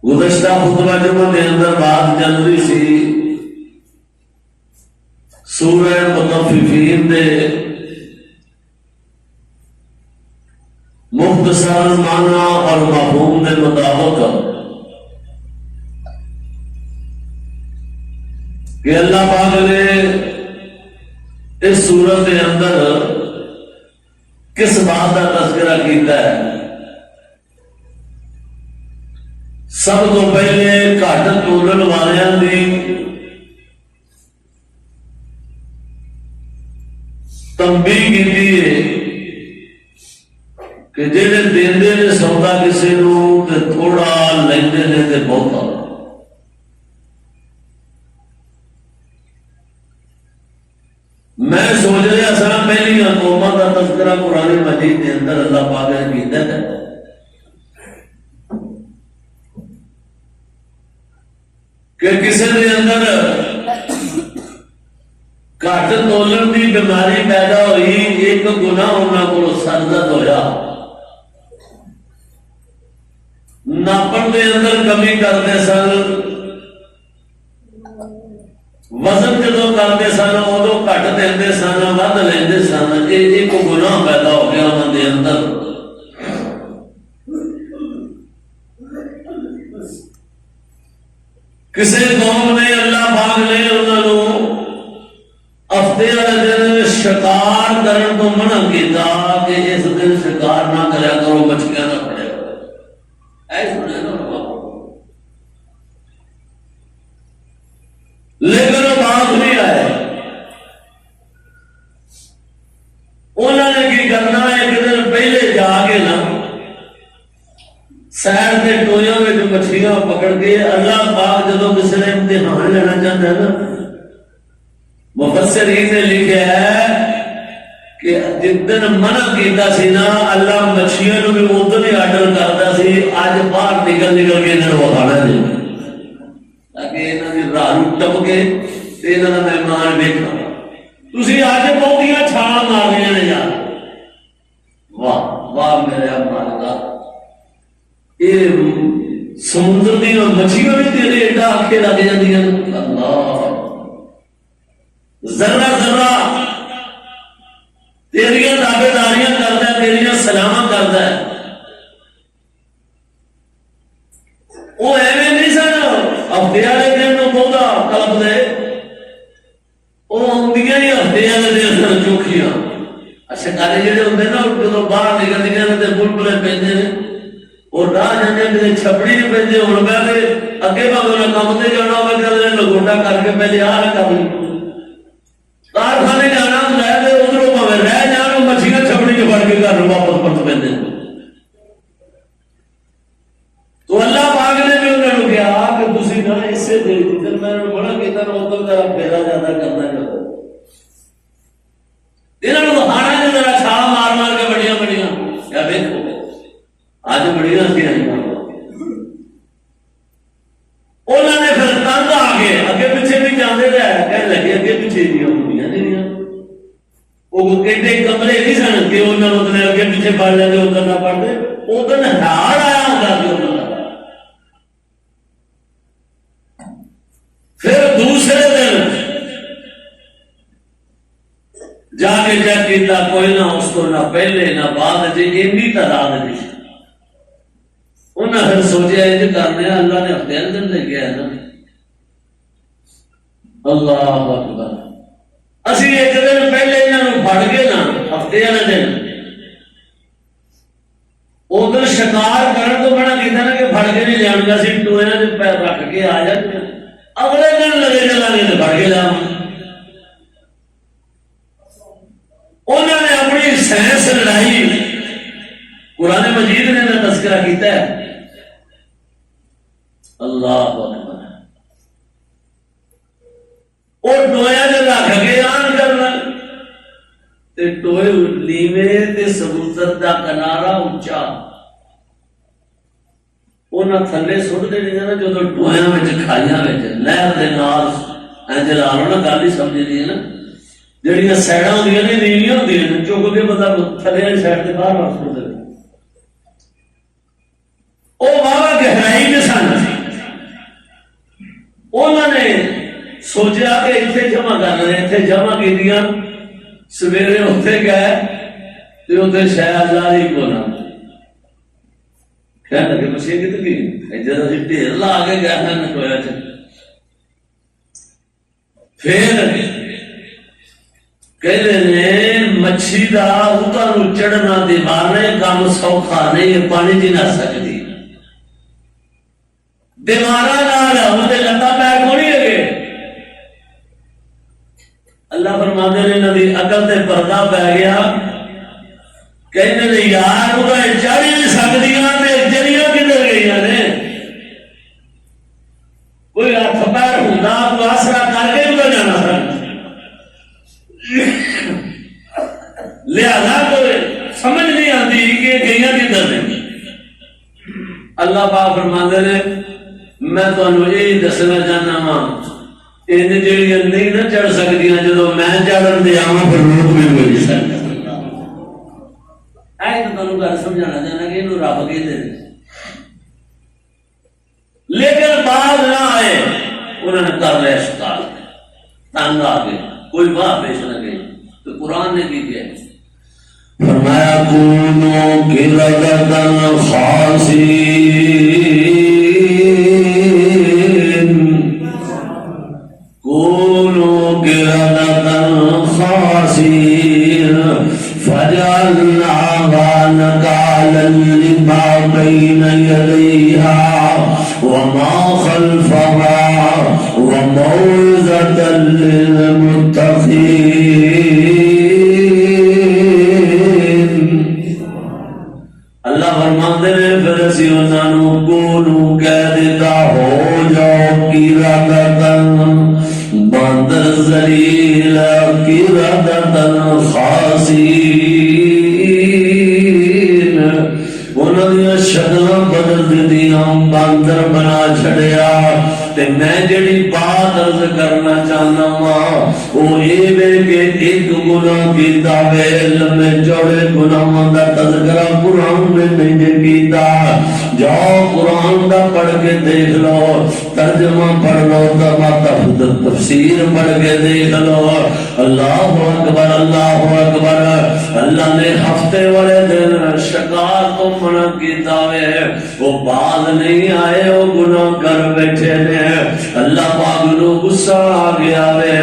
گزشتہ پچھلا خطبہ جمعہ کے اندر بات چل رہی سی سورہ مطففین دے مختصر معنی اور مفہوم کے مطابق کہ اللہ پاک نے اس سورت کے اندر کس بات کا تذکرہ کیتا ہے. سب تو پہلے گھٹ تولن والوں کی تنبیہ کی ہے کہ جہے دیندے نے سودا کسی نو تے تھوڑا لیندے نے تے بہتا. میں سوچ رہا سا پہلی قوموں کا تذکرہ قرآن مجید کے اندر اللہ پاک نے کیتا ہے کہ کسی کے اندر گھٹ تولن کی بیماری پیدا ہوئی، ایک گناہ انہوں کو سرزد ہویا، ناپن کے اندر کمی کرتے سن، وزن جدو کرتے سن ادو گھٹ دے سن ود لے سن. ایک گناہ پیدا ہو گیا انہوں کے اندر. کسی قوم نے اللہ پاک نے انہوں ہفتے والے دن شکار کرنے کو منع کیا کہ اس دن شکار نہ کریا کرو، مچھلیاں نہ پڑیا کرو. لیکن وہ بات نہیں آئے. انہوں نے کی کرنا ایک دن پہلے جا کے نا سیر کے ٹویوں میں مچھلیاں پکڑ کے اللہ پاک جدو کسی نے امتحان لینا چاہتا ہے نا، مفسرین نے لکھا ہے کہ جس دن منع کیتا سی نا اللہ مچھلیاں بھی ادھر ہی آرڈر کرتا سی اج باہر نکل کے انہوں نے وکھانا دے تاکہ انہوں نے راہ ٹپ کے انہوں نے مہمان ویکھنا. تسی اج بہتیاں چھال مار رہے ہیں یار، واہ واہ میرے مالکا، یہ سمندر دی مچھلیاں بھی تیرے ایڈا آنکھیں لگ جاندی ہیں. اللہ ذرہ ذرہ تیریاں تابے داریاں کرتا ہے، تیریاں سلاماں کرتا ہے. وہ ایویں نہیں سن ہفتے والے دن بہت کلب دے، وہ آدیاں ہی ہفتے والے دن سن چوکھیاں. شکارے جڑے ہوتے ہیں نا جب باہر نکلتی ہیں بلبلے پہنتے ہیں اور راہ جانے کسی چھپڑی نہیں پہنتے. ہوں پہلے اگے بھاوے کام سے جانا ہوگا لگوٹا کر کے پہلے آ رہا کر کارخانے جانا لے ادھر پہ رہ جان مچھلیاں چھپڑی چ پڑ کے گھر واپس پرت پہ. تو اللہ پاک نے بھی انہوں نے کہا کہ تھی نہ اسے دے جدھر میں نے بڑا کیا ادھر ذرا پھیرا زیادہ کرنا چاہتا. انہوں نے کھانا جو ذرا چھال مار مار کے بڑیاں بڑیاں یا دیکھو اج بڑیاں سی آئی. انہوں نے پھر تنگ آ کے اگے پیچھے بھی جانے رہے کہنے لگے اگے پیچھے دیا ہوندیاں نہیں. وہ کہتے کمرے نہیں سن کہ انہوں نے اگے پیچھے پڑھ لے ادھر نہ پڑھتے. ادھر ہار آیا ہوتا سی انہوں نے. پھر دوسرے دن جا کے چیک کیا کوئی نہ اس کو نہ پہلے نہ بعد جی اینی تعداد نہیں. انہیں پھر سوچا یہ کرنے اللہ نے ہفتے دن لے کے آیا نا. اللہ اکبر. اسی ایک دن پہلے انہوں پڑ گئے نا ہفتے والے دن ادھر شکار کرنے تو بڑا کہتا نا کہ پڑ کے نہیں جان گا سی ٹویا پیر رکھ کے آ جاتے. اگلے دن لگے چلا گے تو پڑ کے جا. انہوں نے اپنی سائنس لڑائی قرآن مجید نے تذکرہ کیتا ہے. اللہ اکبر. وہ ٹویا جو رکھ کے آن کرنا ٹوئے لیوے تے سمندر دا کنارا اچا انہاں تھلے سٹ دے نا جو ٹویاں کھائیاں لہر دے نال لا لو نا گل ہی سمجھ دی ہے نا. جہاں سائڈاں ہوندیاں نے نیویاں ہوندیاں نے چک کے بندہ تھلے والی سائڈ سے باہر رکھ سکتا. وہ واہ گہرائی میں سن انہوں نے سوچا کہ اتنے جمع کرنا، اتنے جمع کی سویرے اتنے گئے تو اتنے شاید اللہ ہی کو نہ کہنے لگے مچھلی کتنے گئی جب ڈھیر لا کے گیا نکویا پھر کہتے ہیں مچھلی کا اوپر چڑھنا دیوار کام سوکھا نہیں، پانی جی نہ سکتی دیوارا لتا پیر تھوڑی ہے۔ اللہ فرماتے نے انہوں کی عقل سے پردہ پی گیا، کہتے ہیں یار وہ چڑھ ہی نہیں سکتی جڑیاں کدھر گئی نے، کوئی ہاتھ پیر ہوں کوئی آسرا کر کے ادھر جانا تھا، لہذا کوئی سمجھ نہیں آتی کہ گئی کدھر نہیں۔ اللہ پاک فرماتے نے میں تمہیں یہی دسنا چاہنا وا ان جہاں نہیں نہ چڑھ سکتی جب میں چڑھن دیا پھر روک بھی نہیں سکتا۔ تو تمہیں گل سمجھانا چاہنا کہ یہ رب کے دے، لیکن بعد نہ آئے انہوں نے کر لیا شکار تنگ آ گئے، کوئی واہ پیش نہ گئی تو قرآن نے کی کیا فرمایا کونوا قردۃ خاسئین، کونوا قردۃ خاسئین فجعلناها نکالا لما بین یدیہا وما خلفها وموعظۃ للمتقین۔ اللہ فرماتے ہیں پھر اسی انہوں کونو کہہ دیتا ہو جاؤ قردۃ باندر ذلیل قردۃ خاسئین، انہوں نے شکلاں بدل دیاں باندر بنا چھڑیا۔ تے میں جڑی بات عرض کرنا چاہنا وا وہ یہ وے کہ ایک گناہ کیتا وے لمبے چوڑے گناہاں دا تذکرہ قرآن میں نہیں کیتا، جاؤ قرآن دا پڑھ کے دیکھ لو، ترجمہ پڑھ لو، تفسیر پڑھ کے دیکھ لو۔ اللہ اکبر اللہ اکبر۔ اللہ نے ہفتے والے دن شکار تو منع کیتا وے، وہ بعد نہیں آئے، وہ گناہ کر بیٹھے نے، اللہ پاک نو غصہ آ گیا وے،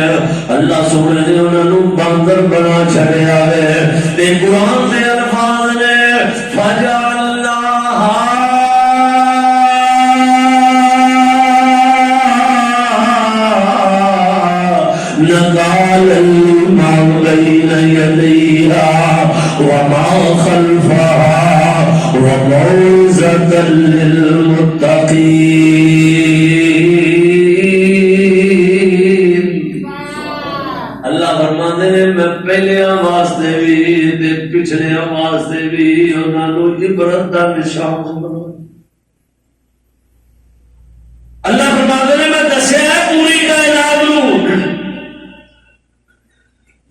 اللہ سونے نے انہوں نے باندر بنا چھڑیا وے۔ تے قرآن سے الفاظ نے فجعلناها نکالا لما بین یدیہا وما خلفها وموعظۃ للمتقین۔ اللہ فرماتے ہیں میں پہلے واسطے بھی تے پچھلے واسطے بھی انہاں نوں عبرت دا نشان بنا۔ اللہ فرماتے ہیں میں دسیا ہے پوری کائنات نوں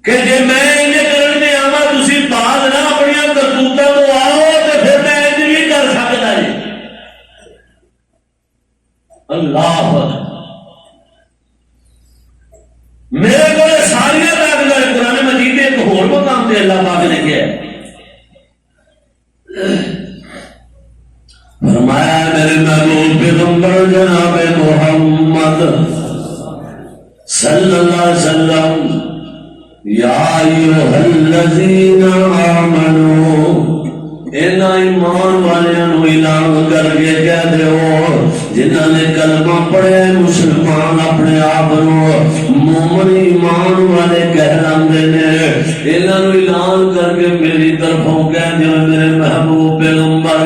کہ جے میں انہیں کرنے آوا تسی بعد نہ اپنی کرتوتاں تو آؤ تو پھر میں انج بھی کر سکتا جی۔ اللہ میرے کو ساری طاقت ہے، قرآن مجید ایک اور مقام تے اللہ پاک نے کیا ہے فرمایا میرے محبوب پیغمبر جناب محمد صلی اللہ علیہ وسلم یا ایھا الذین آمنوا، ان ایمان والیاں نو اعلان کر کے کہہ دیو جنہاں نے کلمہ پڑھے مسلمان اپنے آپ نو مومن ایمان والے کہلاندے نے، انہاں نو اعلان کر کے میری طرفوں کہہ دیو میرے محبوب پیغمبر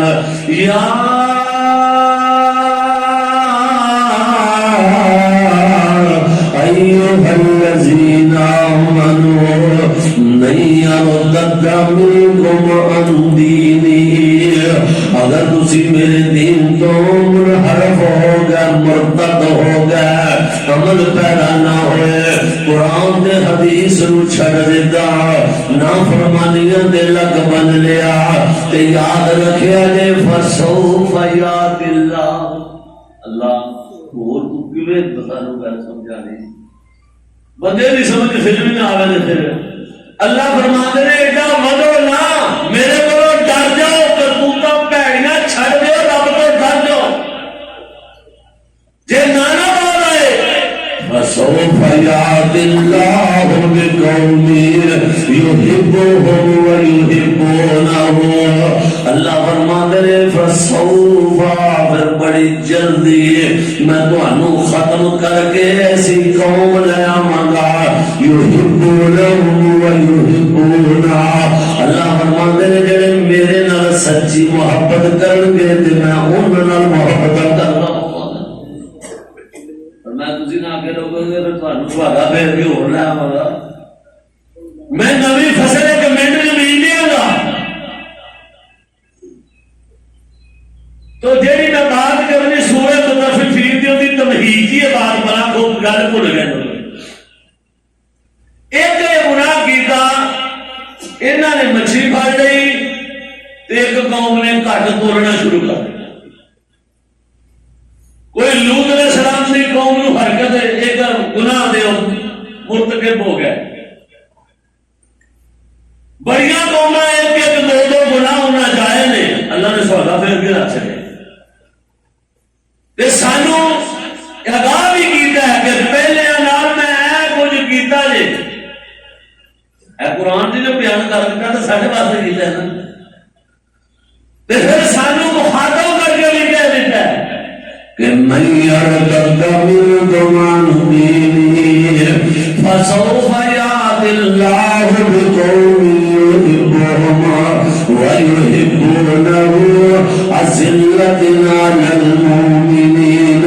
یا ایھا الذین آمنوا نہیں ارتد منکم عن دینی، اگر تسی میرے دین تو منحرف ہو گئے، مرتد ہو گئے، عمل پیدا نہ ہوئے، قرآن دے حدیث نو چھڑ دیتا، نافرمانیاں دے لگ بن لیا، تے یاد رکھیا جے فسوف یات اللہ، اللہ اور سانو گل سمجھانی بندے کی سمجھ پھر بھی نہ آئے تو پھر اللہ فرماتے ہیں ایڈا ودو نہ میرے کو ڈر جاؤ کرتوتاں بھڑیاں چھڑ دو رب تو ڈر جاؤ جے نانا بول آئے فسوف یأتی اللہ بقوم یحبهم ویحبونہ اللہ فرماتے ہیں فسوف پھر بڑی جلدی میں تمہوں ختم کر کے ایسی قوم لے آواں گا یحبونہ ویحبونہ اللہ فرماتے ہیں جڑے میرے نال سچی محبت کرن گے تے میں انہاں نال محبت کرنا میں تسی نہ آگے لوگوں گے تو تھانوں سواگا پھر بھی ہو رہا ہوگا میں نویں فصل ایک منٹ میں مل دیا گا تو جیڑی میں بات کرنی سورہ مطففین دی ہوندی تمہید کی بات بڑا خوب گل بھول گئے ایک گناہ کیتا انہاں نے مچھلی پھڑ لئی تے ایک قوم نے کٹ توڑنا شروع کر دیا کوئی لوط علیہ السلام کی قوم نو حرکت ایک گناہ دے مرتکب ہو گئے بڑیاں قوماں ایک ایک دو دو گناہ ہونا جائے نے اللہ نے سودا پھر بھی رکھ چھڑے تے سانو آگاہ بھی کیتا ہے کہ پہلے نال میں اے کچھ کیتا جے اے قرآن جی نے بیان کر دیتا تو ساڈے واسطے کیتا ہے نا تے پھر سانو مخاطب کر کے بھی کہہ دیتا ہے کہ من یرتد منکم عن دینہ فسوف یأتی اللہ بقوم یحبهم ویحبونہ أذلة علی المؤمنین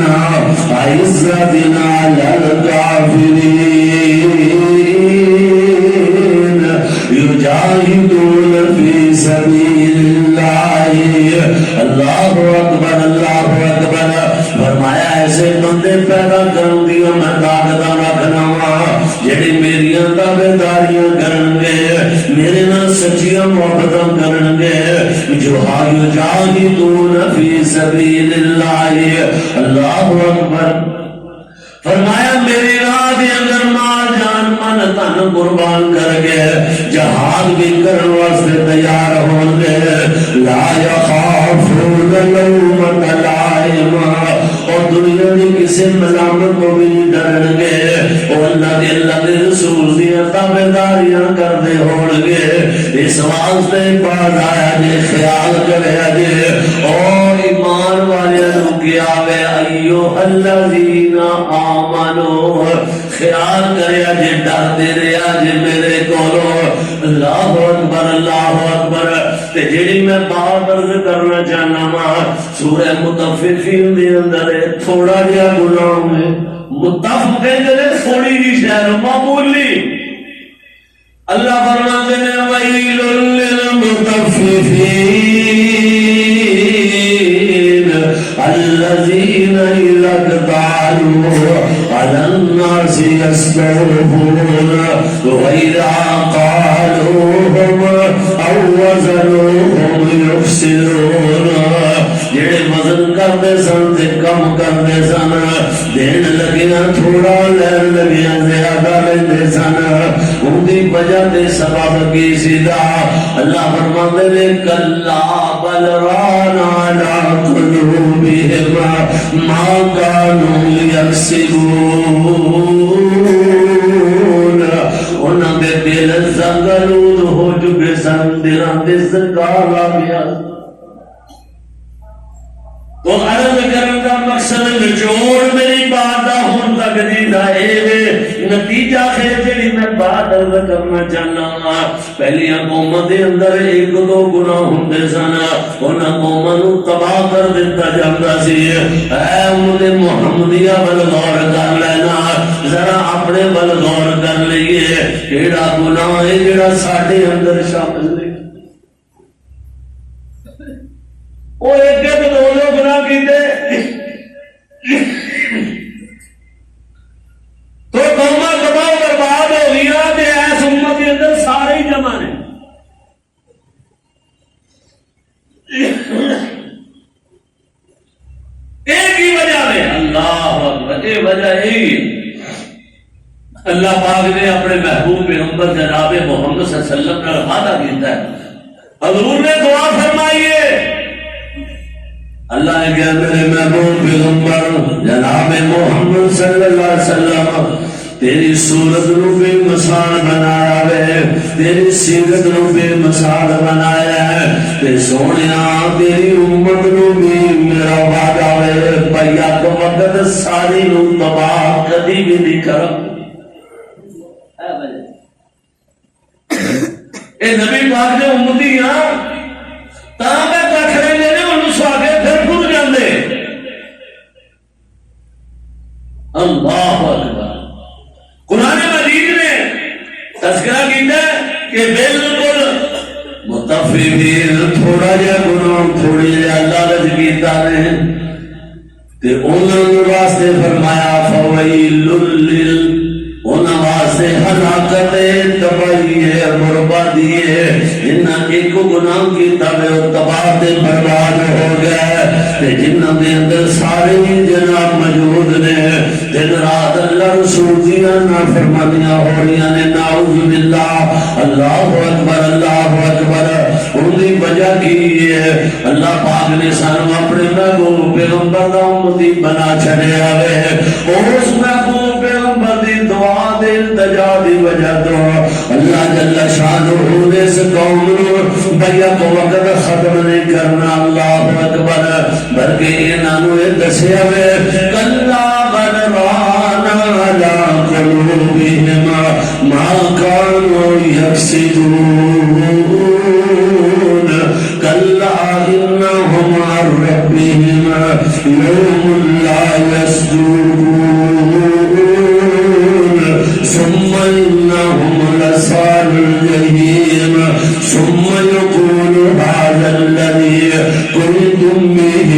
عزة علی الکافرین یجاہدون فی سبیل اللہ اللہ اکبر اللہ اکبر فرمایا ایسے بندے پیدا کروں گی میں طاقت رکھنا وا جڑی میری تابعداریاں کرن گے میرے نال سچیاں محبتاں کرن گے جو یجاہدون فی سبیل اللہ اللہ اکبر فرمایا میری راہ دے اندر مال جان من تن قربان کر گئے جہاد بھی کرن واسطے تیار ہون گے لا یخافون لومۃ لائم اور دنیا کی کسی ملامت کو بھی ڈرن گے اور اللہ کے رسول دی تابعداریاں کردے ہون گے اس واسطے باز آیا جے خیال کرے جے اور ایمان والے نو کیا وے ایھا الذین آمنو خیال کرے جے ڈر دے رہا جے میرے کولو اللہ اکبر اللہ اکبر تے جڑی میں بات عرض کرنا چاہنا وا سورہ مطففین دے اندر تھوڑا جہا گناہ ہے متفق ہے تھوڑی جی شہر معمولی اللہ فرماتے ہیں ویل للمطففین الذین اذا اکتالوا علی الناس یستوفون واذا قالوهم او وزنوهم یخسرون جڑے وزن کرتے سن تے کم کرتے سن دین لگیا تھوڑا لین لگیا زیادہ لیندے سن ان دی وجہ تے سبب کی سیدھا اللہ فرماتے نے کلا بل ران علی قلوبہم ما کانوا یکسبون انہاں دے دل زنگلود ہو چکے سن دلاں تے سکالا گیا تو عرض کرن کا مقصد نچوڑ میری بات دا ہون تک دیدہ اے نتیجہ ہے جڑی میں بات عرض کرنا چاہنا ہاں پہلیاں قوموں دے اندر ایک دو گناہ ہوندے سن انہاں قوموں نو تباہ کر دیتا جاندا سی اے امت محمدیہ ول غور کر لینا ذرا اپنے ول غور کر لئیے کیڑا گناہ ہے جڑا ساڈے اندر شامل ہے وہ ایک ایک دو دو گناہ کیتے تو قوماں تباہ برباد ہو گیا تے ایس امت کے اندر سارے ہی جمع نے ایک ہی وجہ ہے اللہ اکبر یہ وجہ یہی اللہ پاک نے اپنے محبوب پیغمبر جناب محمد صلی اللہ علیہ وسلم کا وعدہ کیتا ہے، حضور نے دعا فرمائیے، اللہ نے کہا میرے محبوب پیغمبر جناب محمد صلی اللہ علیہ وسلم تیری صورت نو بے مثال بنایا ہے، تیری سیرت نو بے مثال بنایا ہے، تے سونیا تیری امت نو بھی میرا وعدہ ہے پیا تو وقت ساری نو تباہ کبھی بھی نہیں کرم۔ اے نبی پاک نے امتی ہاں تا میں کٹ رہے نے انہوں سواگے پھر خود جاندے۔ اللہ اکبر، قرآن مجید نے تذکرہ کیتا ہے کہ بالکل متفقین تھوڑا جا گناہ تھوڑی جا لالچ کیتا نے تے انہوں واسطے فرمایا فویل انہوں واسطے ہلاکت تباہی ہے بربادی ہے، جنہاں ایک گناہ کیتا ہے وہ تباہ تے برباد ہو گیا تے جنہاں دے اندر سارے جناب موجود نے دن رات اللہ رسول دیاں نافرمانیاں ہو رہی نے، نعوذ باللہ، اللہ اکبر اللہ اکبر۔ ان کی وجہ کی ہے اللہ پاک نے سانو اپنے محبوب پیغمبر دا امتی بنا چھڑیا ہے، اس محبوب پیغمبر دی دعا دے التجا دی وجہ تو اللہ جل شانہ نے اس قوم نو بیعت وقت ختم نہیں کرنا، اللہ اکبر، بلکہ انہاں نو دسیا ہے کلا بل ران علی قلوبہم ما كانوا یکسبون، کلا انہم عن ربہم یوم لا یسجدون، ثم انہم لصال الجحیم، ثم یقول هذا الذی کنتم به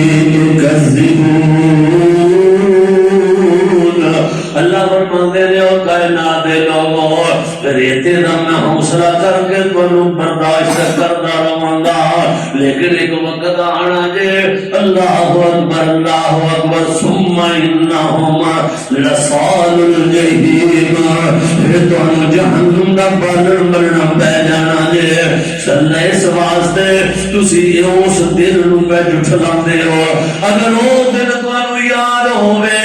تکذبون۔ اللہ فرماتے ہیں او کائنات دے لوگوں ریتے دا میں حوصلہ کر کے تمہیں برداشت کرتا رہوں گا، لیکن ایک وقت آنا جے اللہ اکبر ثم انہم لصال الجحیم، پھر تمہیں جہنم دا بالن بلنا پہ جانا جے۔ چلے اس واسطے تسی اس دل نو پہ جھٹلاندے ہو، اگر وہ دل تمہیں یاد ہوئے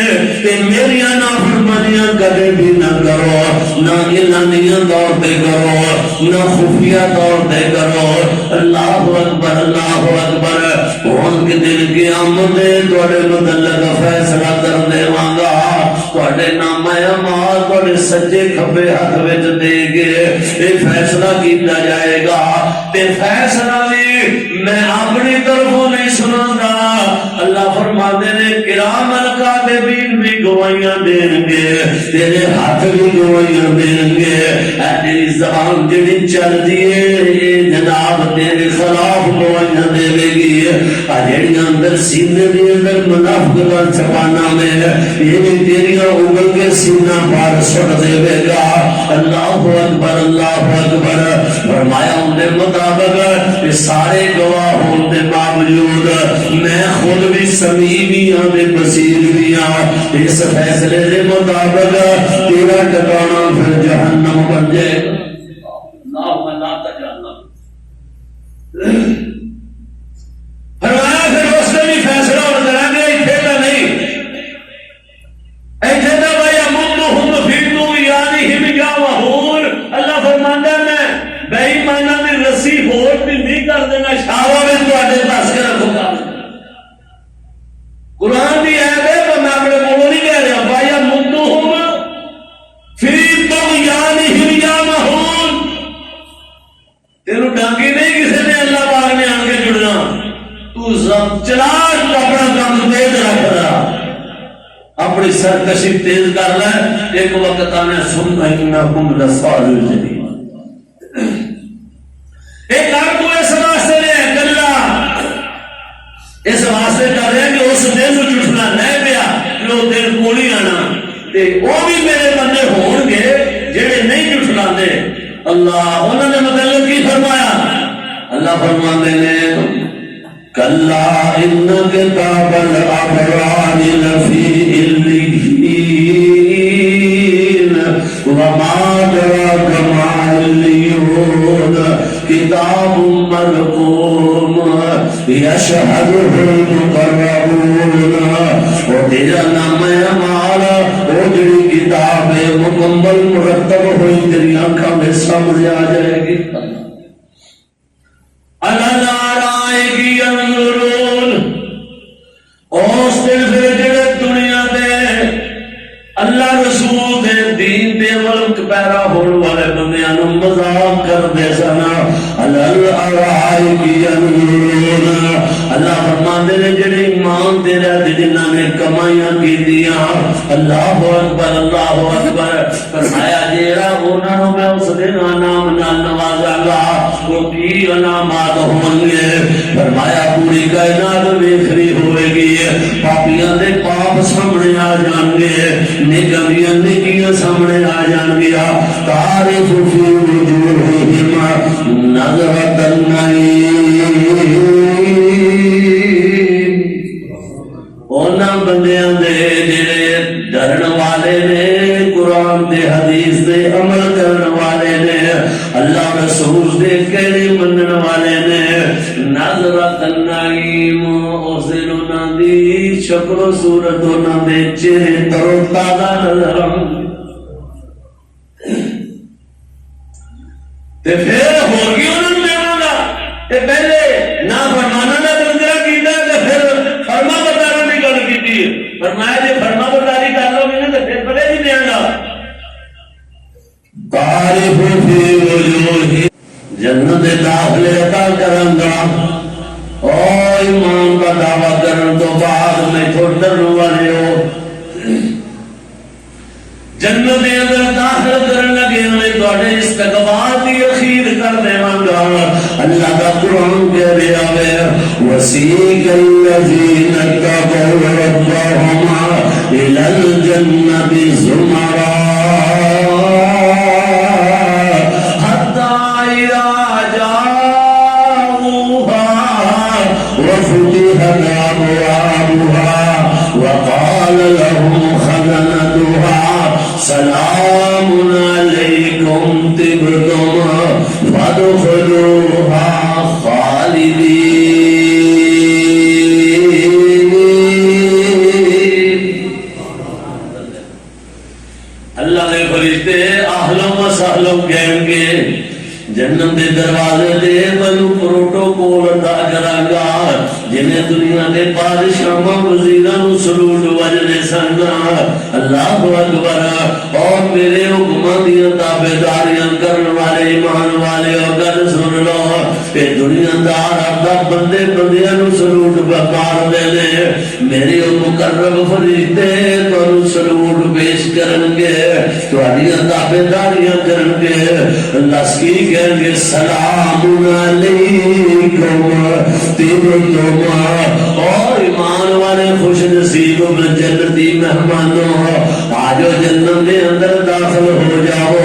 کہ میری نافرمانیاں کبھی بھی نہ کرو، نہ اعلانیہ طور پہ کرو، نہ خفیہ طور پہ کرو، اللہ اکبر اللہ اکبر، ان کے دل کی آمد تھوڑے متعلق فیصلہ کر دے وانگا، تھوڑے نام اعمال تھوڑے سجے کھبے ہاتھ وچ دے گے، یہ فیصلہ کیتا جائے گا، تے فیصلہ بھی میں اپنی طرفوں نہیں سنا گا۔ اللہ فرماتے نے کرام الکاتبین بھی گواہیاں دیں گے، تیرے ہاتھ بھی گواہیاں دیں گے، تیری زبان جڑی چل دیے یہ جناب تیرے خلاف گواہیاں دے گی، جڑی اندر سینے دے اندر منافقت چھپانا میں یہ بھی تیری انگل کے سینہ پار سٹ دے گا۔ اللہ اکبر اللہ اکبر، فرمایا ان کے مطابق سارے گواہ ہونے کے باوجود میں خود بھی سمیع بھی ہوں تے بصیر بھی ہوں، اس فیصلے کے مطابق تیرا ٹھکانہ پھر جہنم بن جائے گا۔ اللہم لا تجعلنا، فرمایا پھر اس نے بھی فیصلہ ہو کریں گے، اتنے کا نہیں، اتنے کا بھائی امدہم فی طغیانہم یعمہون، اللہ فرماتا ہے میں بے ایمانہ دی رسی ہوٹ بھی نہیں کر دینا، شاوا میں تواڈے پاس کے رکھو گا۔ قرآن دی آیت ہے تو میں اپنے مولوں نہیں کہہ رہا، بھائی امدہم فی طغیانہم یعمہون، تینوں ڈانگی نہیں کسی نے اللہ پاک نے آن کے جڑنا، تو چلا اپنا کام تیز رکھ رہا، اپنی سرکشی تیز کر لے، ایک وقت آنے ثم انہم لصال الجحیم۔ ایک کام تو اس واسطے نے کلا اس واسطے کر رہے ہیں کہ اس دن کو جھٹنا نہیں پیا کہ وہ دن کو نہیں آنا، تے وہ بھی میرے بندے ہون گے جڑے نہیں جھٹلاندے۔ اللہ انہوں نے مطلب کی فرمایا، اللہ فرماندے نے کلا ان کتاب الابرار لفی علیین وما ادراک ما علیون کتاب مرقوم یشہدہ المقربون. اور تیرا نام ہے ہمارا وہ جڑی کتاب ہے مکمل مرتب ہوئی تیری آنکھوں میں سامنے آ جائے گی. الارائکی ینظرون. اس دن پھر جڑے دنیا دے اللہ رسول دے دین دے عمل پیرا ہونے والے بندیاں نو مذاق کر دے سنا. الارائکی ینظرون. اللہ فرماندے نے جڑے ایمان دے رہے جنہاں نے کمائیاں کیتیاں. اللہ اکبر اللہ اکبر. فرمایا جیڑا انہاں نو میں اس دن انعام نال نوازاں گا وہ کی انعامات ہون گے. فرمایا پوری کائنات ویکھنی ہوے گی. پاپیاں دے پاپ سامنے آ جان گے, نیکیاں نیکیاں سامنے آ جان گیا. تعرف فی وجوہہم نظرۃ النعیم. اونا بندیاں دے جڑے ڈرن والے نے, قرآن دے حدیث دے عمل کرن والے نے, اللہ رسول دے کہنے منن والے نے, نظرۃ النعیم. اس دن انہاں دی شکل و صورت انہاں دے چہرے تر و تازہ نظر آؤں. تے پھر ہو گئی انہوں نے دینا تے پہلے نہ فرمانا نہ تذکرہ کیتا تے پھر فرما برداری کی گل کیتی ہے. فرمایا جی فرما برداری کر لو گے نا تے پھر پتہ نہیں دیں گا. تعرف فی وجوہہم جنت داخلے عطا کرن گا. او ایمان کا دعویٰ کرن تو بعد میں چھوڑ ڈرن والے ہو. جنت دے اندر داخل کرن لگے ہوئے تواڈے استقبال دی اخیر کر دیواں گا. اللہ کا قرآن کہہ رہا ہے وسیق الذین اتقوا ربهم الى الجنۃ زمرا حتی اذا جاؤوها وفتحت ابوابها وقال لهم خزنتها سلام علیکم طبتم فادخلوها خالدین. اللہ نے فرشتے اہلا و سہلا کہیں گے جنت دے دروازے دے بلو پروٹوکول ادا کراں گا جنہیں دنیا دے بادشاہاں وزیراں نو سلوٹ وجنے سن. اللہ اکبر. اور میرے حکماں دیاں تابعداریاں کرن والے ایمان والے گل سن لو کہ دنیا دار اپنا بندے بندیاں نو سلوٹ بکار دے لے. میرے مقرب فرشتے تانوں سلوٹ پیش کرن گے, تہاڈیاں تابعداریاں کرن گے. اللہ کی کہیں گے سلام علیکم طبتم. اور ایمان والے خوش نصیب جنتی مہمانوں آجو جنت دے اندر داخل ہو جاؤ,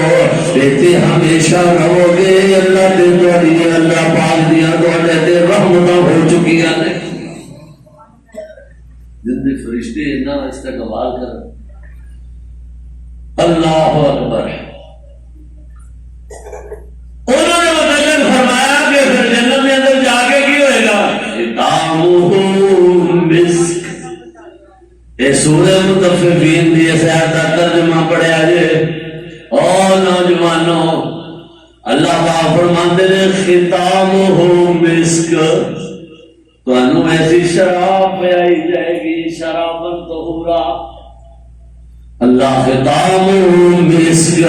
ایتھے ہمیشہ رہو گے. اللہ دے تواڈی اللہ پاک دیاں تواڈے تے رحمتاں ہو چکیاں نے. جن دے فرشتے نہ استقبال کرن. اللہ اکبر. انہوں نے متعلق فرمایا کہ پھر جنت کے اندر جا کے کی ہوئے گا ختامہ مسک. یہ سورہ مطففین دی اس آیت کا ترجمہ پڑھیا جے. اور نوجوانوں اللہ پاک فرماندے نے ختامہ مسک. تانوں ایسی شراب پلائی جائے گی شرابن طہورا. اللہ ختامہ مسک.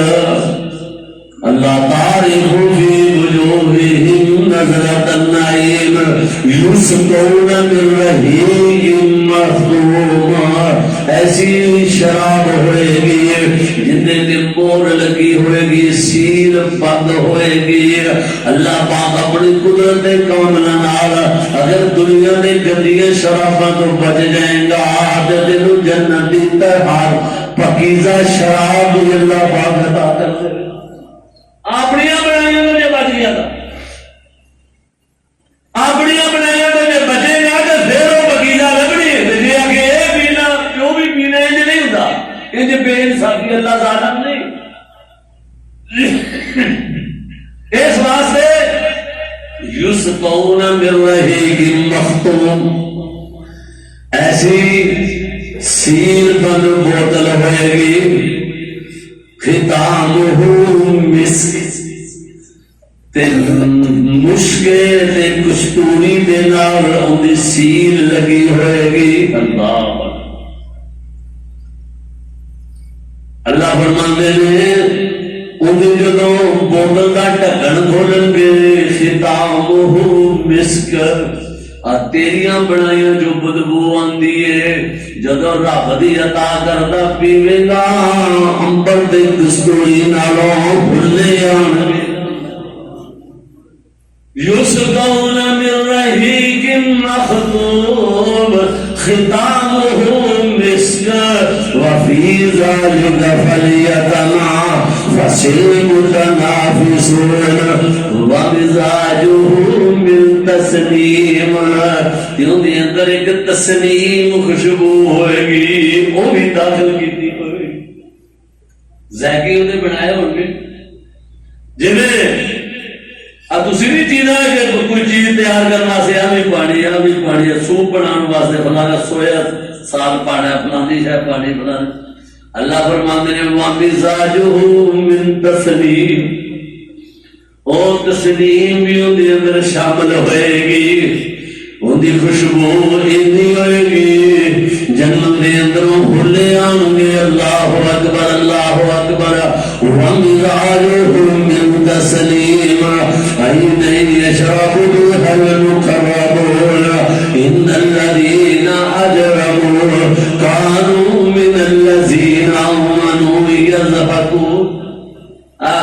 اللہ تعرف فی وجوہہم نظرۃ النعیم یسقون من رحیق مختوم. ایسی شراب ہوئے گی جتنے تے مور لگی ہوئے گی, سیل بند ہوئے گی. اللہ پاک اپنی قدرت کاملہ نال اگر دنیا دے گندیاں شراباں تو بچ جائیں گا تے تینوں جنت دی تہار پاکیزہ شراب اللہ پاک عطا کر دے. اپنی بنائی تو جی بچ گیا تھا, اپنی بنائی تو جی بچے بے انصافی اللہ ظالم نہیں. اس واسطے یسقون من رحیق مختوم، ایسی سیل بند بوتل ہوئے گی ختامہ مسک، تے مشکے تے کستوری دے نال اندی سیل لگی ہوئے گی. اللہ اللہ فرماندے نے اندی جدو بوتل کا ڈھکن کھولن گے ختامہ مسک، تیریاں بنائیاں جو بدبو آندی ہے جدو رب دی عطا کردا پیوے گا امبر دے کستوری نالوں بھلے آن گے. یسقون من رحیق مختوم ختامہ مسک وفی ذلک فلیتنافس المتنافسون ومزاجہ من تسنیم. تیوں دے اندر ایک تسنیم خوشبو ہوئے گی وہ بھی داخل کی ہوئے گی. ذائقے انہیں بنائے ہوں گے جنہیں اب تسی نہیں چیزا ہے کہ کوئی چیز تیار کرنا سے بھی پانی ہے سوپ بنانے واسطے فلانا سویا سال پانا ہے فلانی شاہ پانی فلانا. اللہ فرماندے نے وَمِزَاجُهُ مِن تَسْنِيمٍ، اور تسنیم بھی ان کے اندر شامل ہوئے گی، ان کی خوشبو اتنی ہوئے گی جنت کے اندروں بھولے آن گے. اللہ اکبر اللہ اکبر. وَمِزَاجُهُ مِن تَسْنِيمٍ عَيْنًا يَشْرَبُ بِهَا الْمُقَرَّبُونَ إِنَّ الَّذِينَ أَجْرَمُوا كَانُوا مِنَ الَّذِينَ آمَنُوا يَضْحَكُونَ.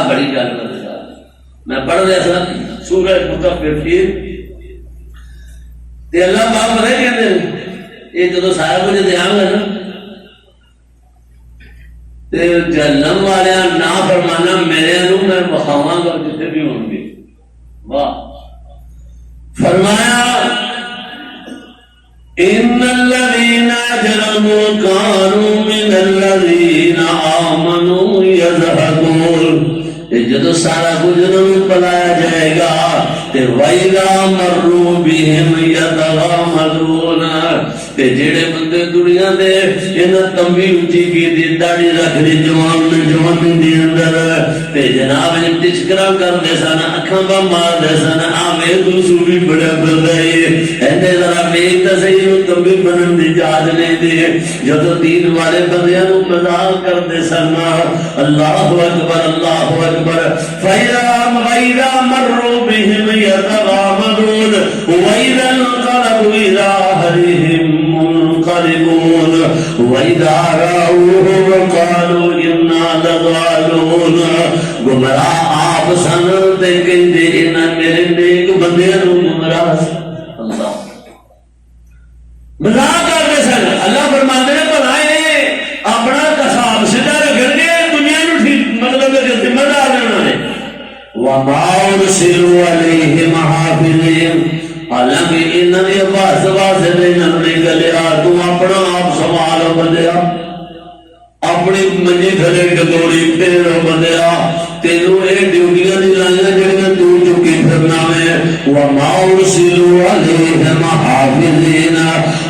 بڑی گل ہے، میں پڑھ رہا تھا سورہ مطففین تے اللہ پاک بڑے کہتے ہیں یہ جدو سارا کچھ دیا گا نا تے جہنم والے نا فرمانا میرے نو میں بخاواں گا جتنے بھی ہوں گے. واہ. فرمایا ان الذین اجرموا كانوا من الذین آمنوا یضحکون. جدو سارا کچھ پلایا جائے گا تے وَإِذَا مَرُّوا بِهِمْ يَتَغَامَزُونَ. تے جڑے بندے دنیا دے انہاں تمبی اونچی کی دی داڑھی رکھ دی جوان دی اندر تے جناب نے ٹچکرا کر دے سن اکھاں با مار دے سن آویں تو بھی بڑا بردائی ایندے ذرا میک تے صحیح نو تمبی بنن دی جاج نہیں دے. جدو دین والے بندیاں نو مذاق کر دے سن اللہ اکبر اللہ اکبر. فَإِذَا مَرُّوا بِهِمْ يَتَغَامَزُونَ وَإِذَا انقلبوا إِلَىٰ أَهْلِهِمْ منقلبون وَإِذَا رَأَوْهُمْ قَالُوا إِنَّا لَضَالُونَ. گمراہ آپ سن تے کہندے انہاں میرے نیک بندیاں نو گمراہ. اللہ مذاق کرتے سن. اللہ فرماندے نے بھلائے اپنا کساب سیدھا رکھن گے دنیا نو ٹھیک مطلب ہے ذمہ دار رہنا ہے. وَمَا أُرْسِلُوا عَلَيْهِمْ حَافِظِينَ. حالانکہ انہوں نے باس واسے نہیں نکلیا تو اپنا آپ سنبھالو بندیا اپنی منجی تھلے ڈگوڑی پھیرو بندیا تینوں یہ ڈیوٹیاں دی لائیاں جڑیاں تو چکی پھرنا میں. وَمَا أُرْسِلُوا عَلَيْهِمْ حَافِظِينَ.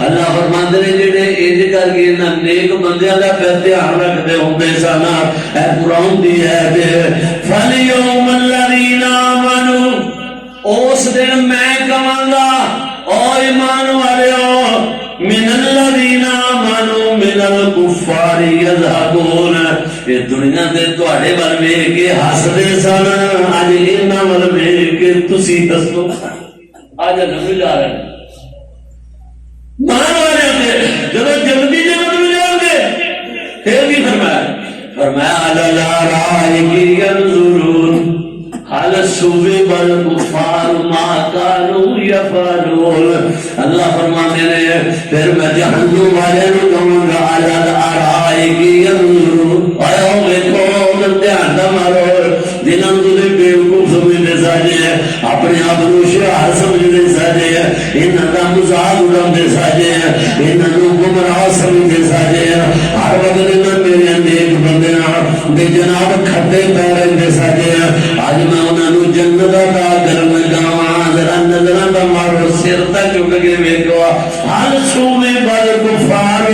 اللہ فرماندے نے جڑے انج کر کے انہاں نیک بندیاں دا پھر دھیان رکھدے ہوندے سن اے قرآن دی ہے فَالْيَوْمَ الَّذِينَ آمَنُوا. اس دن میں کہاں گا او ایمان والےو من الذین آمنوا من الکفار یضحکون. یہ دنیا دے تواڈے ول ویکھ کے ہسدے سن اج انہاں ول ویکھ کے تسی ہسو. اج نہ جا رہے مان والے جب جلدی میں جاؤ گے پھر بھی فرمایا علی رائک ینظرون حال صوبے بل کفار ما کانوا یفعلون. اللہ فرماتے ہیں پھر میں جہنم والے نو کہوں گا علی الارائک ینظرون. آیا دیکھو دھیان نہ مارو جنہاں تجھے بیوقوف سمجھتے ساجے اپنے آپ کو شعار سمجھتے ساجے انہاں دا مذاق اڑاندے ساجے انہاں نو گمراہ سمجھتے ساجے ہر وقت انہاں میرے نیک جناب کھٹے پیر دے سجے اج میں انہاں نو جنت عطا کرن لگا ذرا نظراں دا مارو سر تک چک کے ویکھو حال سونے بل کفار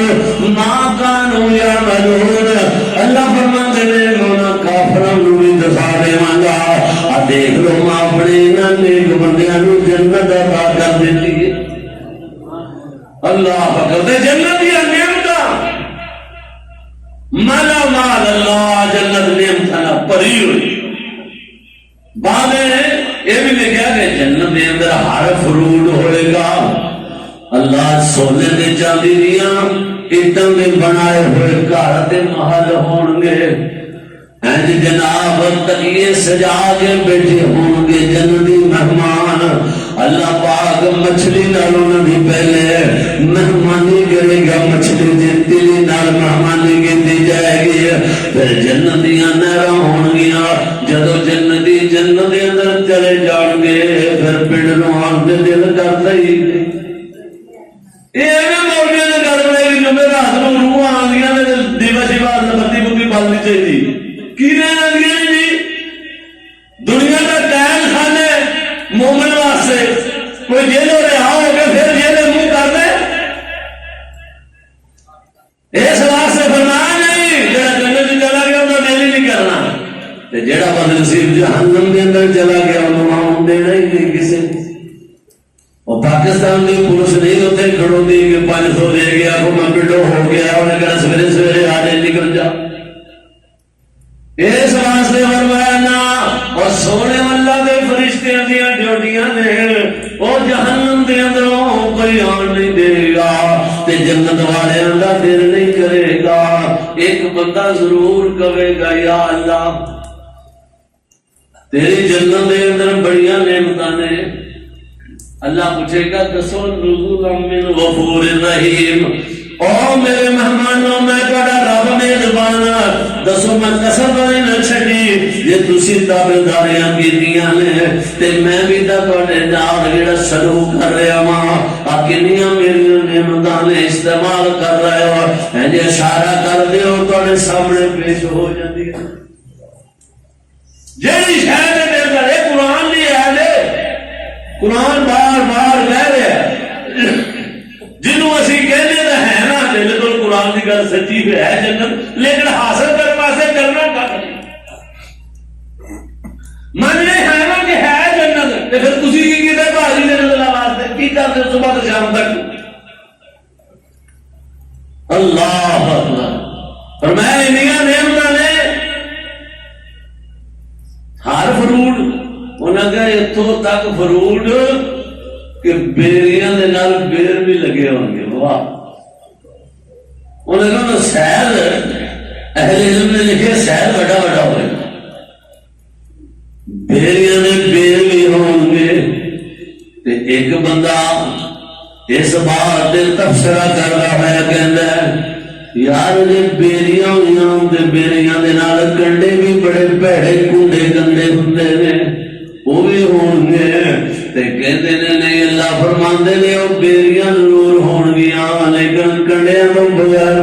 ما کانوا یعملون اللہ فرماندے نے انہاں کافراں نو بھی دسا دیواں گا دیکھ لو میں اپنے انہاں نیک بندیاں نو جنت عطا کر دتی ہے اللہ اکبر تے جنت دی نعمتاں مالا مال اللہ جنت نعمتاں بھری ہوئی بعد یہ بھی لکھا کہ جنت کے اندر ہر فروٹ ہوئے گا اللہ سونے دے چاندی دیاں ایٹاں دے بنائے ہوئے گھر تے محل ہون گے جناب تکیے سجا کے بیٹھے ہوں گے جنتی مہمان اللہ پاک مچھلی نالوں بھی پہلے مہمانی کرے گا مچھلی دی تلی نال مہمانی کی جائے گی پھر جنتیاں نہراں ہون گیا جدو جنتی جنت دے اندر چلے جان گے پھر پنڈ نو آن دے دل کرتا ہی یہ مولوی نے کر رہے کہ جمعے رات میں روح آ گیا دیوا شیوا بتی بتی بلنی چاہیے کی جی دنیا کا قید خانے مومن واسطے کوئی جیلوں رہا ہو کے پھر جیلے منہ کر دے اس واسطے فرمایا نہیں جڑا جنت چلا گیا انہوں نے نہیں کرنا جڑا بدنصیب جہنم کے اندر چلا گیا انہوں نے دینا ہی نہیں کسی اور پاکستان کی پولیس نہیں ہوتے کھڑوں دی کہ 500 دے گیا کو میں پڈو ہو گیا انہیں کہا سویرے سویرے آ جائے نکل جا اس واسطے فرمایا نا اور سونے اللہ دے فرشتیاں دیاں ڈیوٹیاں نے وہ جہنم دے اندروں کوئی آن نہیں دے گا تے جنت والے اللہ دیر نہیں کرے گا ایک بندہ ضرور کہے گا یا اللہ تیری جنت دے اندر بڑیاں نعمتاں نے اللہ پوچھے گا دسو نزول من غفور رحیم او میرے مہمانوں میں تہاڈا رب میزبان دسو میں قسم نہ چھڈی جے تسی تابعداریاں کیتیاں نے تے میں بھی تہاڈے نال جڑا سلوک کر رہا ہاں آ کنیاں میری نعمتاں نے استعمال کر رہے ہو جے اشارہ کر دیو تہاڈے سامنے پیش ہو جاندی ہے جیڑی شے دے اندر اے قرآن دی ہے قرآن بار بار کہہ رہا ہے جنہوں اسی کہنے دا ہے نا بالکل قرآن کی گل سچی ہے جنت لیکن حاصل کرنے واسطے کرنا کیا مننے ہے نا کہ ہے جنت تے پھر تسی کی کیتے بھاجی دے اللہ واسطے کی کرتے صبح سے شام تک اللہ اکبر فرمایا انہاں نعمتاں نے ہر فروٹ انہاں کہا اتھوں تک فروٹ کہ بیریاں دے نال بیر بھی لگے ہوں گے واہ انہوں نے سیل اہل علم نے لکھے سیل بڑا بڑا ہوئے بیریاں دے بیر بھی ہوں گے تے ایک بندہ اس بات دے تبصرہ کر رہا ہے کہندا ہے یار نے بیریاں ہوئیاں تے بیریاں دے نال کنڈے بھی بڑے بھڑے کنڈے گندے ہوندے نے وہ بھی ہون گے تے کہندے نے نہیں اللہ فرماندے نے او بیریاں ضرور ہون گیاں لیکن کنڈیاں تو بغیر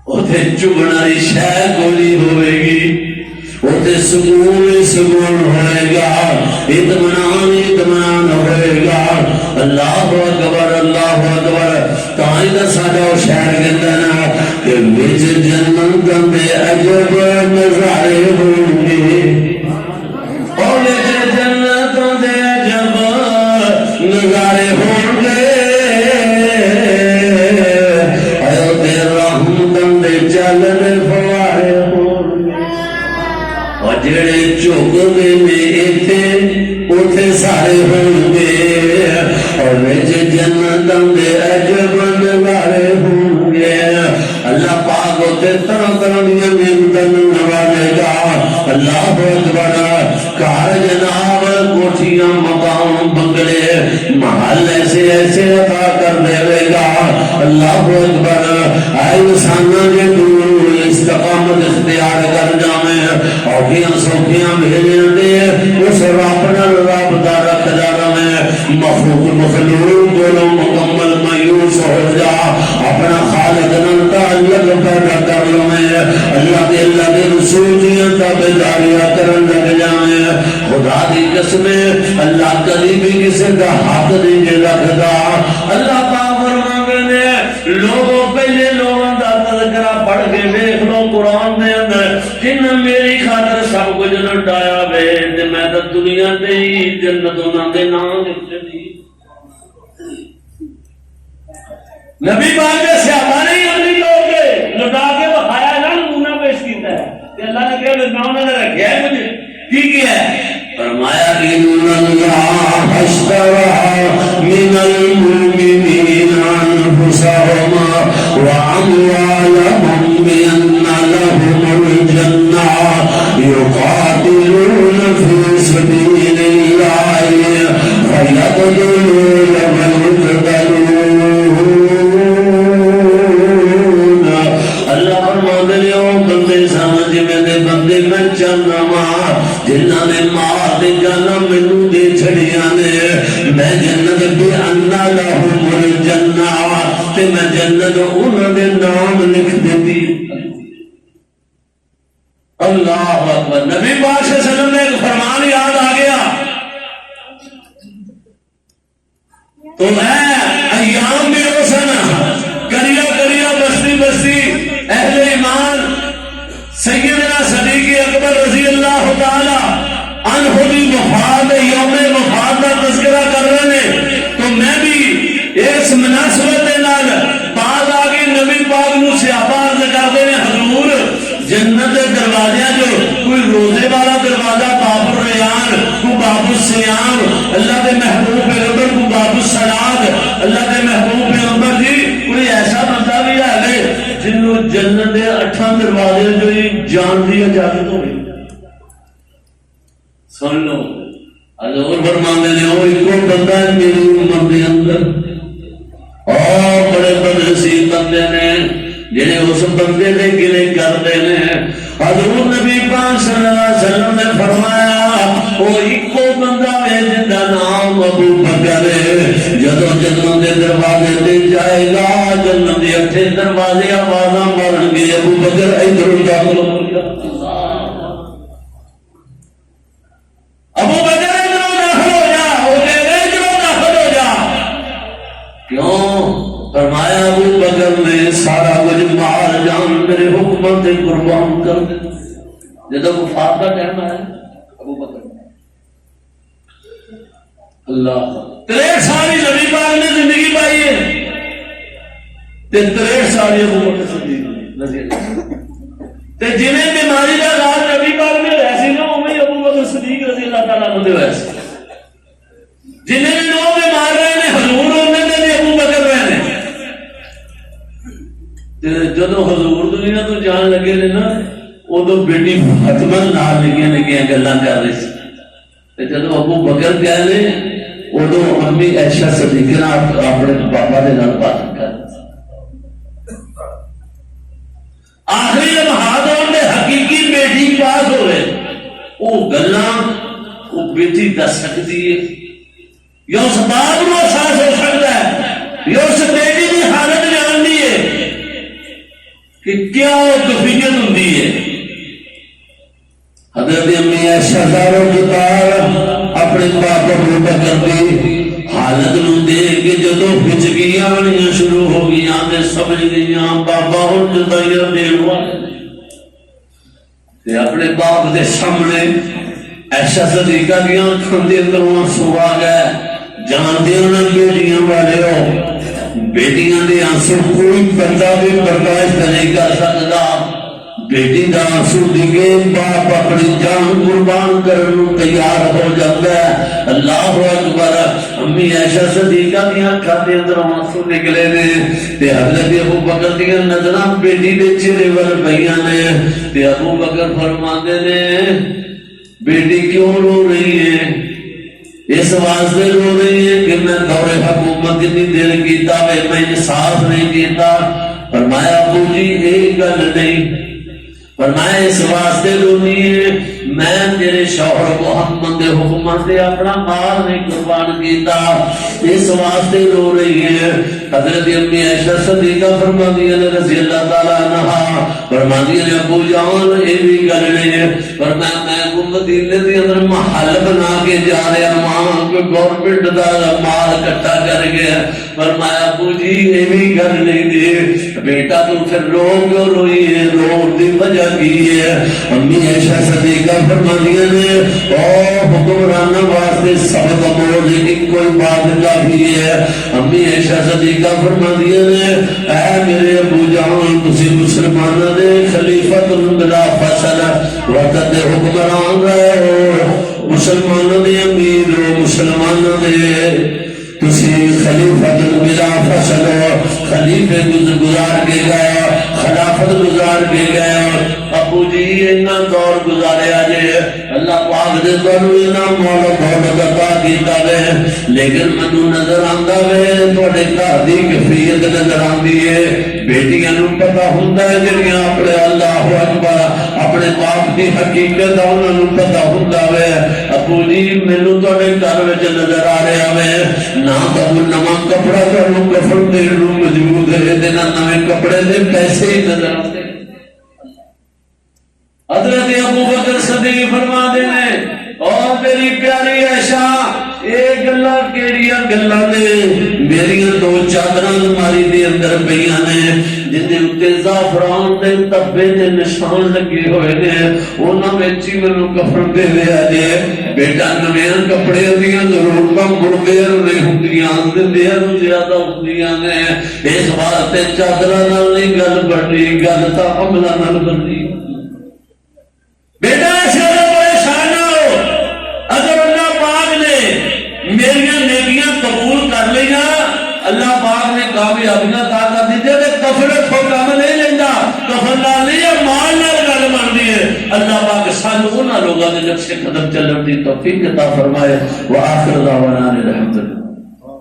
اوتھے چگن والی شے کوئی ہوے گی اوتھے سکون سکون ہوئے گا اطمینان ہوئے گا اللہ اکبر اللہ اکبر تائیں دا ساڈا شہر کہندا نا کہ وچ جنت دے عجب نظارے ہون گے اور جنتوں دے عجب نظارے ہون گے اے تے رحمتاں دے چلن فوارے ہون گے اور جڑے چوکدے نے ایتھے اوتھے سارے ہون گے اور وچ جنتوں دے عجب نظارے ہون گے اللہ پاک اوتھے طرح طرح دیاں نعمتاں نوازے گا اللہ اکبر کار جناب کوٹھیاں مقام بنگلے محل ایسے ایسے عطا کر دے گا اللہ اکبر اے انساناں دے دور استقامت اختیار کر جاویں اوکھیاں سوکھیاں بھیجن دے اس رب نال رابطہ رکھ جاویں مخلوق دونوں مکمل مایوس ہو جا اپنا خالق نال تعلق پیدا کر لویں اللہ دے اللہ رسول دیاں تابعداریاں کرن لگ جائیں خدا دی قسم اللہ کبھی بھی کسی کا حق نہیں دے رکھدا اللہ پاک فرماندے نے لوگوں پہلے لوگوں دا تذکرہ پڑھ کے دیکھ لو قرآن دے اندر جن میری خاطر سب کچھ لٹایا وے تے میں تے دنیا تے ہی جنت انہاں دے نام لکھے دی نبی پاک نے صحابہ نے اپنی لوگ کے لٹا کے بخایا نا نمونہ پیش کیتا ہے کہ اللہ نے کہا نام نے رکھا ہے مجھے کی کیا ہے فرمایا ان اللہ اشترى من المؤمنین انفسهم واموالهم بان لهم الجنہ يقاتلون في سبيل الله فيقتلون ويقتلون بندے میں چاہنا ماں جنہ نے ماں دے جانا مینوں دے چھڑیاں نے میں جنت بھی انا لہم الجنہ تے میں جنت انہاں دے نام لکھ دیتی اللہ اکبر نبی پاک صلی اللہ علیہ وسلم نے ایک فرمان یاد آ گیا تو میں ایام بھی روشن کریا بستی بستی اہل ایمان سیدنا صدیق اکبر رضی اللہ تعالی عنہ کی وفات یوم وفات کا تذکرہ کر رہے ہیں تو میں بھی اس مناسبت کے نال بعد آگے نبی پاک نو صحابہ عرض کرتے ہیں حضور جنت کے دروازے جو کوئی روزے والا دروازہ باب الریان کو باب الصیام اللہ کے محبوب پیغمبر کو باب الصلاۃ اللہ کے محبوب پیغمبر جی کوئی ایسا بندہ بھی ہے جنہوں جنت کے 8 دروازے جو جان دی اجازت ہوئی سن لو حضور فرماندے نے وہ ایک بندہ ہے میری امت کے اندر اور بڑے بڑے نصیب بندے نے جنہیں اس بندے نے گلے کرتے ہیں حضور نبی پاک صلی اللہ علیہ وسلم نے فرمایا وہ ایک بندہ ہے جن کا نام ابو بکر ہے جدو جنت کے دروازے تے جائے گا جنت کے 8 دروازے آوازاں مارن گے ابو بکر ادھر داخل ہو گیا ابو بکر ادھر داخل ہو جا ادھر داخل ہو جا کیوں فرمایا ابو بکر نے سارا کچھ مال جان میرے حکمت سے قربان کر دے جب وفات کا ٹائم آیا ابو بکر اللہ 63 سال نبی پاک نے زندگی پائی ہے 63 سال ابو بکر صدیق رضی اللہ جنہیں بیماری کا علاج نبی پاک نے ویسے نہ ہوئے ابو بکر صدیق رضی اللہ تعالیٰ عنہ ویسے جنہیں بھی لوگ بیمار رہے ہیں حضور ہونے نے ابو بکر رہے ہیں جدو حضور دنیا تو جان لگے نے نا ادو بیٹی فاطمہ نال لگیاں گلاں کر رہی سی جدو ابو بکر کہہ لے ادو امی عائشہ صدیقہ اپنے بابا دے نال بات کر آخری لمحات میں حقیقی بیٹی پاس ہوئے وہ گلاں وہ بیٹی دس سکتی ہے یا اس بات کو احساس ہو سکتا ہے یا اس بیٹی کی حالت جانتی ہے کہ کیا کفیت ہوتی ہے حضرت امی عائشہ زارو کتاب اپنے باپ ابو بکر کی حالت نو دیکھ کے جدو ہچکیاں آنیاں شروع ہو گئیاں تے سمجھ گئیاں بابا ہن جدائیاں دین والے اپنے باپ دے سامنے عائشہ صدیقہ دیاں اکھاں دے اندروں آنسو آ گئے جان دے انہاں بیٹیاں والے ہو بیٹیاں دے آنسو کوئی بندہ بھی برداشت نہیں کر سکتا بیٹی دا آنسو دیکھے باپ اپنی جان قربان کرنے تیار ہو جاتا ہے اللہ اکبر امی عائشہ صدیقہ کی آنکھاں دے اندر آنسو نکلے نے تے حضرت ابو بکر دی نظراں بیٹی دے چہرے ول پئیاں نے تے ابو بکر فرماندے نے بیٹی کیوں رو رہی ہے اس واسطے رو رہی ہے کہ میں دور حکومت اتنی دیر کیتا میں انصاف نہیں کیتا فرمایا ابو جی ایک گل نہیں فرمایا اس واسطے رونی ہے میں تیرے شوہر محمد دے حکم سے اپنا مال نہیں قربان کیتا، اس واسطے رو رہی ہے۔ حضرت امی عائشہ صدیقہ فرماتی ہے رضی اللہ تعالی عنہا، فرماتی ہے ابو جان یہ بھی گل نہیں ہے، فرمایا میں مدینے دے اندر محل بنا کے جا رہا ماں کوئی گورنمنٹ دا مال اکٹھا کر گیا، فرمایا ابو جی یہ بھی گل نہیں دی، بیٹا تو پھر رو کیوں روئی ہے، رو دی وجہ کی ہے؟ امی عائشہ صدیقہ فرماتی نے او حکمرانوں واسطے سب موڑ لیکن کوئی بات کافی ہے۔ امی عائشہ صدیقہ فرماتی نے اے میرے ابو جان تسی مسلمانوں دے خلیفۃ بلا فصل وقت حکمران رہے ہو، مسلمانوں دے امیر ہو، مسلمانوں دے تسی خلیفۃ بلا فصل خلیفے گزار کے گئے، خلافت گزار کے گئے۔ ابو جی اتنا دور گزاریا جے اللہ پاک نے تانوں اتنا مول دولت عطا کیتا وے، لیکن مینوں نظر آندا وے تواڈے گھر دی کیفیت نظر آندی ہے۔ بیٹیاں نوں پتہ ہوندا ہے جڑیاں اپنے اللہ اکبر اپنے باپ دی حقیقت انہاں نوں پتہ ہوندا وے۔ ابو جی مینوں تواڈے گھر وچ نظر آ رہا وے نہ تو نواں کپڑا تانوں کفن دین نوں موجود ہے تے نہ نویں کپڑے دے پیسے ہی نظر آندے۔ حضرت ابو بکر صدیق فرما دینے اور میری پیاری عائشہ یہ گلاں کیڑیاں گلاں نے میریاں دو چادراں الماری دے اندر پیاں نے جن دے اوتے زعفران دے تبے دے نشان لگے ہوئے نے، انہاں وچ ہی مینوں کفن دے دیا جے۔ بیٹا نویں کپڑے دیاں ضرورتاں مڑدیاں نہیں ہوندیاں دندیاں نوں زیادہ ہوندیاں نے، اس واسطے چادراں نال نہیں گل بننی، گل تاں عملاں نال بننی۔ بیٹا اس سے پریشان نہ ہو، اگر اللہ پاک نے میری نیکیاں قبول کر لیا اللہ پاک نے کامیابیاں عطا کر دی تے کفن کو کام نہیں لینا، کفن نال نہیں مال نال گل بنتی ہے۔ اللہ پاک سانوں انہاں لوگاں دے نقشے قدم چلن دی توفیق عطا فرمائے۔ وآخر دعوانا الحمدللہ۔